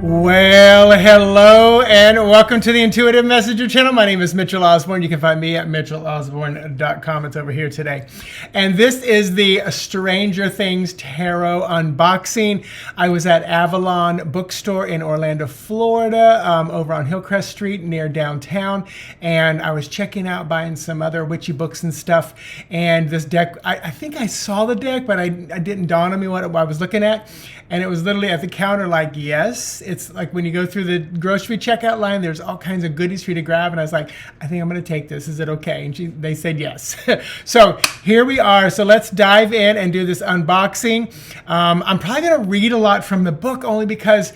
Well, hello and welcome to the Intuitive Messenger channel. My name is Mitchell Osborn. You can find me at mitchellosborn.com. It's over here today. And this is the Stranger Things Tarot unboxing. I was at Avalon Bookstore in Orlando, Florida, over on Hillcrest Street near downtown. And I was checking out, buying some other witchy books and stuff. And this deck, I think I saw the deck, but it didn't dawn on me what I was looking at. And it was literally at the counter like, yes. It's like when you go through the grocery checkout line, there's all kinds of goodies for you to grab. And I was like, I think I'm going to take this. Is it okay? And they said yes. So here we are. So let's dive in and do this unboxing. I'm probably going to read a lot from the book only because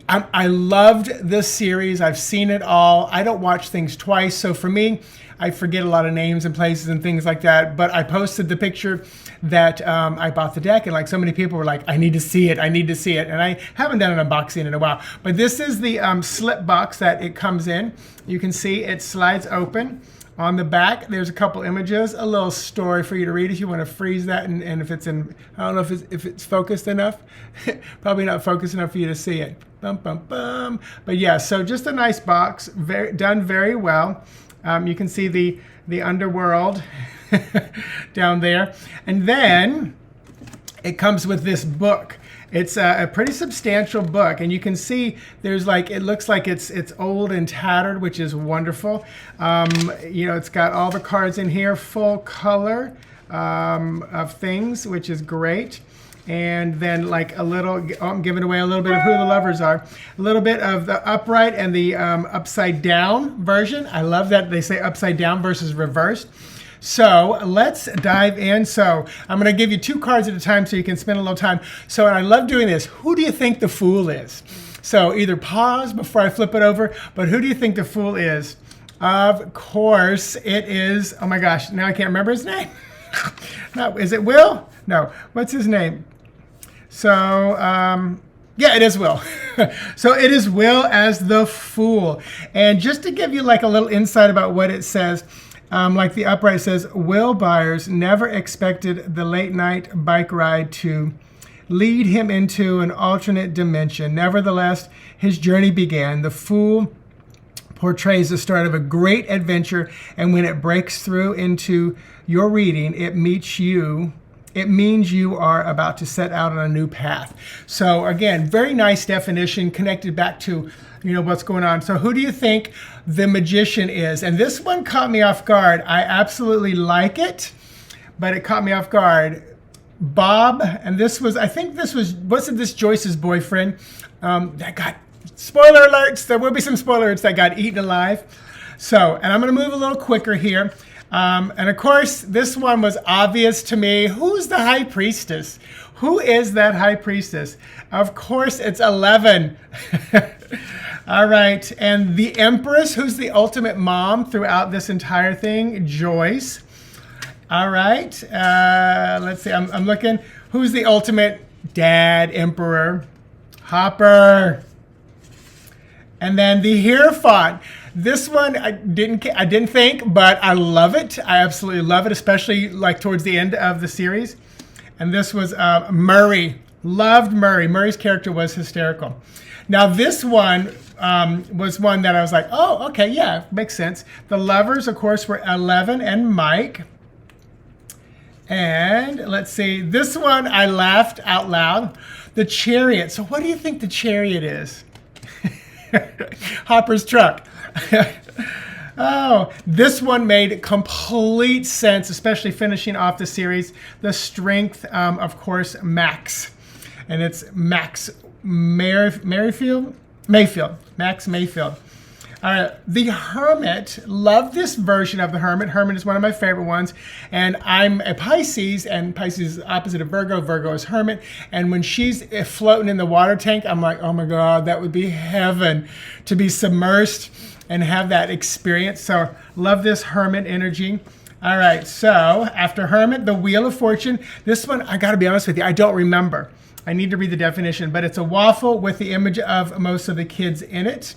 I loved this series. I've seen it all. I don't watch things twice. So for me, I forget a lot of names and places and things like that. But I posted the picture that I bought the deck, and like so many people were like, I need to see it. I need to see it. And I haven't done an unboxing in a while. But this is the slip box that it comes in. You can see it slides open. On the back, there's a couple images, a little story for you to read if you want to freeze that. And if it's in, I don't know if it's focused enough. Probably not focused enough for you to see it. Bum, bum, bum. But yeah, so just a nice box, done very well. You can see the underworld down there. And then it comes with this book. It's a pretty substantial book, and you can see there's like, it looks like it's old and tattered, which is wonderful. You know, it's got all the cards in here, full color of things, which is great. And then like a little, I'm giving away a little bit of who the lovers are. A little bit of the upright and the upside down version. I love that they say upside down versus reversed. So let's dive in. So I'm going to give you 2 cards at a time so you can spend a little time. So I love doing this. Who do you think the Fool is? So either pause before I flip it over, but who do you think the Fool is? Of course, it is, oh my gosh, now I can't remember his name. No, is it Will? No, what's his name? So, yeah, it is Will. So it is Will as the Fool. And just to give you like a little insight about what it says, like the upright says, Will Byers never expected the late night bike ride to lead him into an alternate dimension. Nevertheless, his journey began. The Fool portrays the start of a great adventure, and when it breaks through into your reading, it means you are about to set out on a new path. So again, very nice definition connected back to, you know, what's going on. So who do you think the magician is? And this one caught me off guard. I absolutely like it, but it caught me off guard. Bob, and this was, I think this was, wasn't this Joyce's boyfriend that got, spoiler alerts, there will be some spoiler alerts, that got eaten alive. So, and I'm going to move a little quicker here. And of course, this one was obvious to me. Who's the high priestess? Who is that high priestess? Of course, it's 11. All right. And the Empress, who's the ultimate mom throughout this entire thing? Joyce. All right. Let's see. I'm looking. Who's the ultimate dad, emperor? Hopper. And then the Hierophant. This one I didn't think, but I love it. I absolutely love it, especially like towards the end of the series. And this was Murray. Loved Murray. Murray's character was hysterical. Now this one was one that I was like, oh, okay, yeah, makes sense. The lovers, of course, were 11 and Mike. And let's see, this one I laughed out loud. The Chariot. So what do you think the Chariot is? Hopper's truck. Oh, this one made complete sense, especially finishing off the series. The Strength, of course, Max. And it's Max Mayfield. Max Mayfield. All right, the Hermit. Love this version of the Hermit. Hermit is one of my favorite ones. And I'm a Pisces, and Pisces is opposite of Virgo. Virgo is Hermit. And when she's floating in the water tank, I'm like, oh my God, that would be heaven to be submersed and have that experience. So love this Hermit energy. All right, so after Hermit, the Wheel of Fortune. This one, I gotta be honest with you, I don't remember. I need to read the definition, but it's a waffle with the image of most of the kids in it.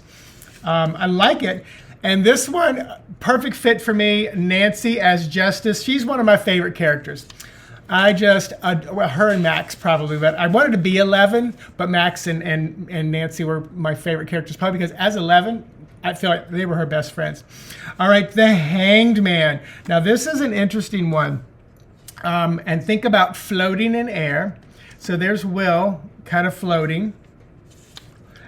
I like it. And this one, perfect fit for me, Nancy as Justice. She's one of my favorite characters. I just, well, her and Max probably, but I wanted to be 11, but Max and Nancy were my favorite characters, probably because as 11, I feel like they were her best friends. All right, the Hanged Man. Now this is an interesting one. And think about floating in air. So there's Will kind of floating.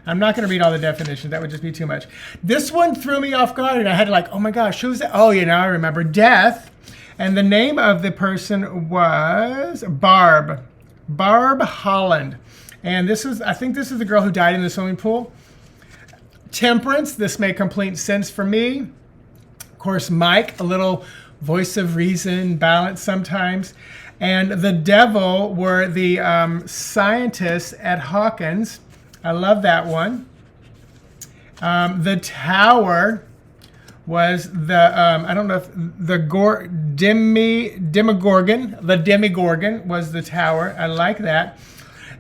I'm not going to read all the definitions. That would just be too much. This one threw me off guard, and I had to like, oh my gosh, who's that? Oh, you know, I remember. Death. And the name of the person was Barb Holland. And this is, I think this is the girl who died in the swimming pool. Temperance. This made complete sense for me. Of course, Mike, a little voice of reason, balance sometimes. And the devil were the scientists at Hawkins. I love that one. The tower was the, I don't know if the Demogorgon. The Demogorgon was the tower. I like that.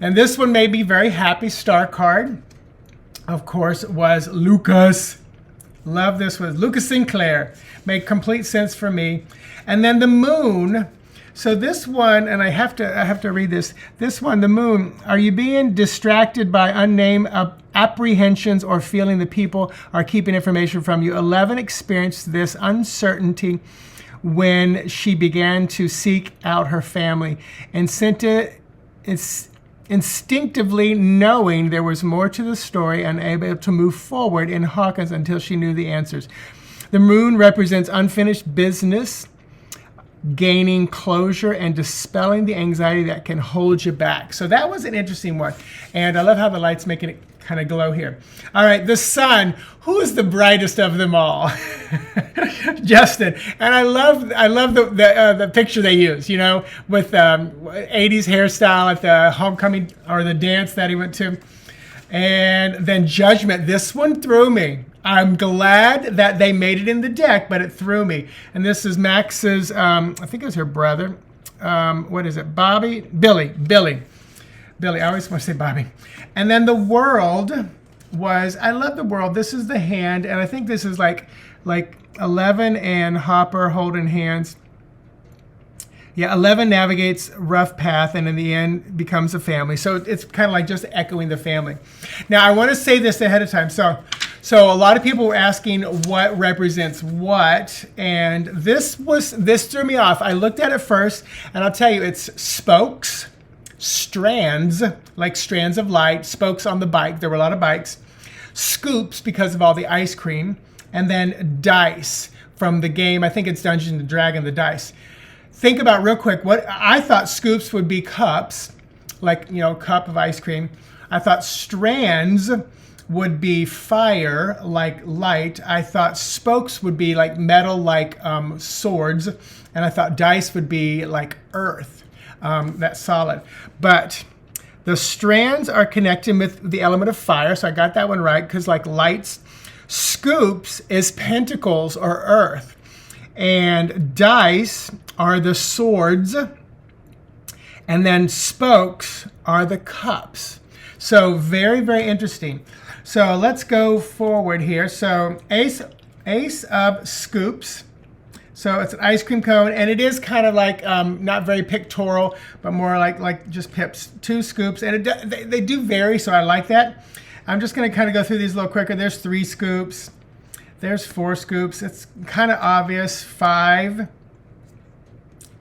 And this one made me very happy. Star card, of course, was Lucas. Love this one. Lucas Sinclair. Made complete sense for me. And then the moon. So this one, and I have to read this. This one, the moon. Are you being distracted by unnamed apprehensions or feeling that people are keeping information from you? 11 experienced this uncertainty when she began to seek out her family and instinctively knowing there was more to the story, unable to move forward in Hawkins until she knew the answers. The moon represents unfinished business, gaining closure and dispelling the anxiety that can hold you back. So that was an interesting one. And I love how the light's making it kind of glow here. All right, the sun. Who is the brightest of them all? Justin. And I love the picture they use, you know, with 80s hairstyle at the homecoming or the dance that he went to. And then Judgment. This one threw me. I'm glad that they made it in the deck, but it threw me. And this is Max's, I think it was her brother. What is it? Billy. I always want to say Bobby. And then the World was, I love the World. This is the hand, and I think this is like 11 and Hopper holding hands. Yeah, 11 navigates rough path and in the end becomes a family. So it's kind of like just echoing the family. Now, I want to say this ahead of time. So a lot of people were asking what represents what, and this threw me off. I looked at it first, and I'll tell you, it's spokes, strands, like strands of light, spokes on the bike. There were a lot of bikes. Scoops, because of all the ice cream, and then dice from the game. I think it's Dungeons and Dragons, the dice. Think about real quick, what I thought scoops would be cups, like, you know, cup of ice cream. I thought strands would be fire, like light. I thought spokes would be like metal, like swords. And I thought dice would be like earth, that's solid. But the strands are connected with the element of fire. So I got that one right, because like lights, scoops is pentacles or earth. And dice are the swords. And then spokes are the cups. So very, very interesting. So let's go forward here. So ace of scoops. So it's an ice cream cone, and it is kind of like not very pictorial, but more like just pips. 2 scoops, and they do vary, so I like that. I'm just going to kind of go through these a little quicker. There's 3 scoops. There's 4 scoops. It's kind of obvious. 5,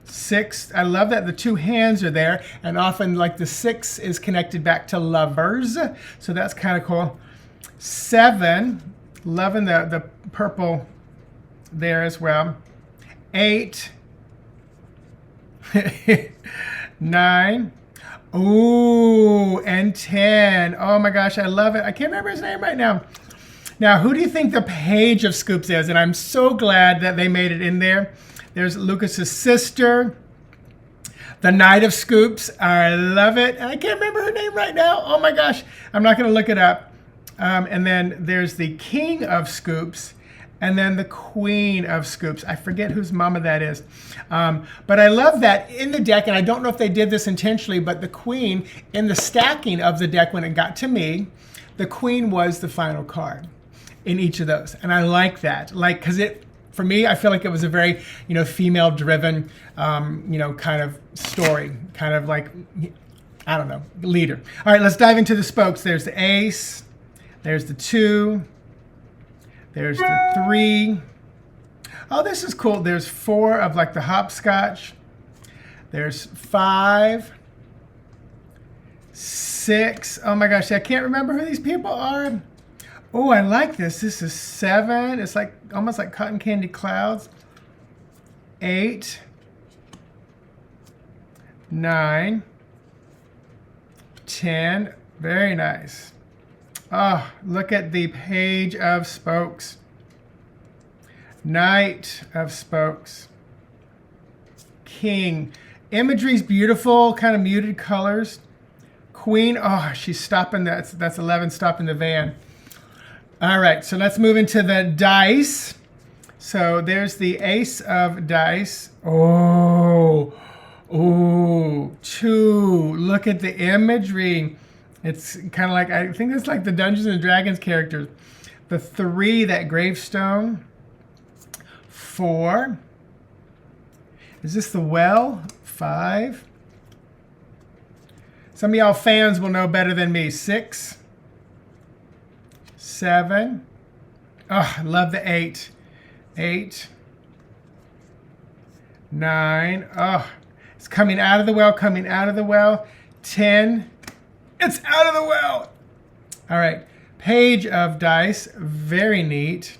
6. I love that the 2 hands are there, and often like the 6 is connected back to lovers. So that's kind of cool. 7, loving the purple there as well. 8, 9, ooh, and 10. Oh my gosh, I love it. I can't remember his name right now. Now, who do you think the Page of Scoops is? And I'm so glad that they made it in there. There's Lucas's sister, the Knight of Scoops. I love it. And I can't remember her name right now. Oh my gosh, I'm not going to look it up. And then there's the King of Scoops, and then the Queen of Scoops. I forget whose mama that is. But I love that in the deck, and I don't know if they did this intentionally, but the Queen, in the stacking of the deck when it got to me, the Queen was the final card in each of those. And I like that, like, because it for me, I feel like it was a very, female-driven, kind of story, kind of like, I don't know, leader. All right, let's dive into the spokes. There's the ace. There's the 2. There's the 3. Oh, this is cool. There's 4 of like the hopscotch. There's 5. 6. Oh my gosh, I can't remember who these people are. Oh, I like this. This is 7. It's like almost like cotton candy clouds. 8. 9. 10. Very nice. Oh, look at the page of spokes. Knight of spokes. King. Imagery's beautiful, kind of muted colors. Queen. Oh, she's stopping. That's 11, stopping the van. All right, so let's move into the dice. So there's the ace of dice. Oh, 2. Look at the imagery. It's kind of like, I think it's like the Dungeons and Dragons characters. The 3, that gravestone. 4. Is this the well? 5. Some of y'all fans will know better than me. 6. 7. Oh, I love the 8. 8. 9. Oh, it's coming out of the well, coming out of the well. 10. It's out of the well. All right. Page of dice. Very neat.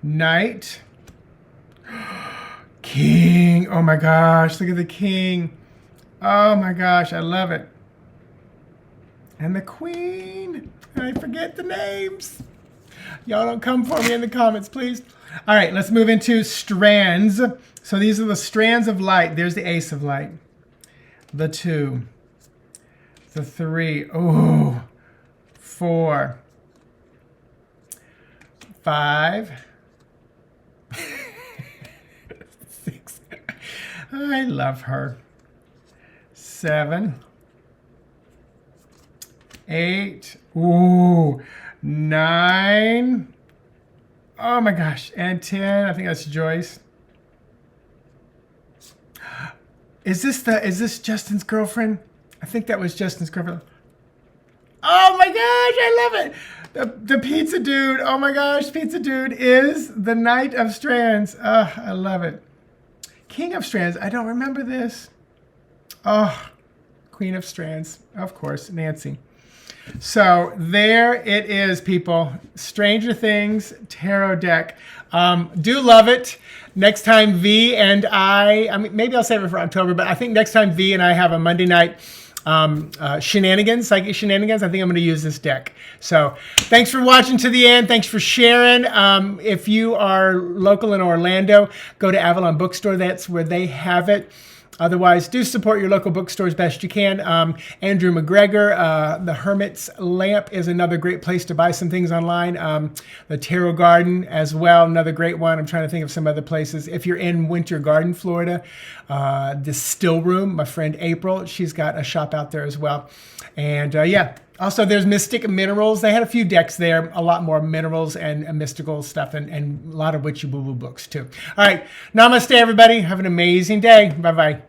Knight. King. Oh my gosh. Look at the king. Oh my gosh. I love it. And the queen. I forget the names. Y'all don't come for me in the comments, please. All right. Let's move into strands. So these are the strands of light. There's the ace of light. The 2. The 3. Oh. 4. 5. 6. I love her. 7. 8. Ooh. 9. Oh my gosh. And 10. I think that's Joyce. Is this Justin's girlfriend? I think that was Justin's girlfriend. Oh my gosh, I love it. The pizza dude. Oh my gosh, pizza dude is the Knight of Strands. Oh, I love it. King of Strands. I don't remember this. Oh, Queen of Strands. Of course, Nancy. So there it is, people. Stranger Things tarot deck. Do love it. Next time V and I mean, maybe I'll save it for October, but I think next time V and I have a Monday night shenanigans, psychic shenanigans, I think I'm going to use this deck. So thanks for watching to the end. Thanks for sharing. If you are local in Orlando, go to Avalon Bookstore. That's where they have it. Otherwise, do support your local bookstore as best you can. Andrew McGregor, the Hermit's Lamp is another great place to buy some things online. The Tarot Garden as well, another great one. I'm trying to think of some other places. If you're in Winter Garden, Florida, the Still Room, my friend April, she's got a shop out there as well. And yeah, also there's Mystic Minerals. They had a few decks there, a lot more minerals and mystical stuff, and a lot of witchy woo-woo books too. All right, namaste everybody. Have an amazing day. Bye-bye.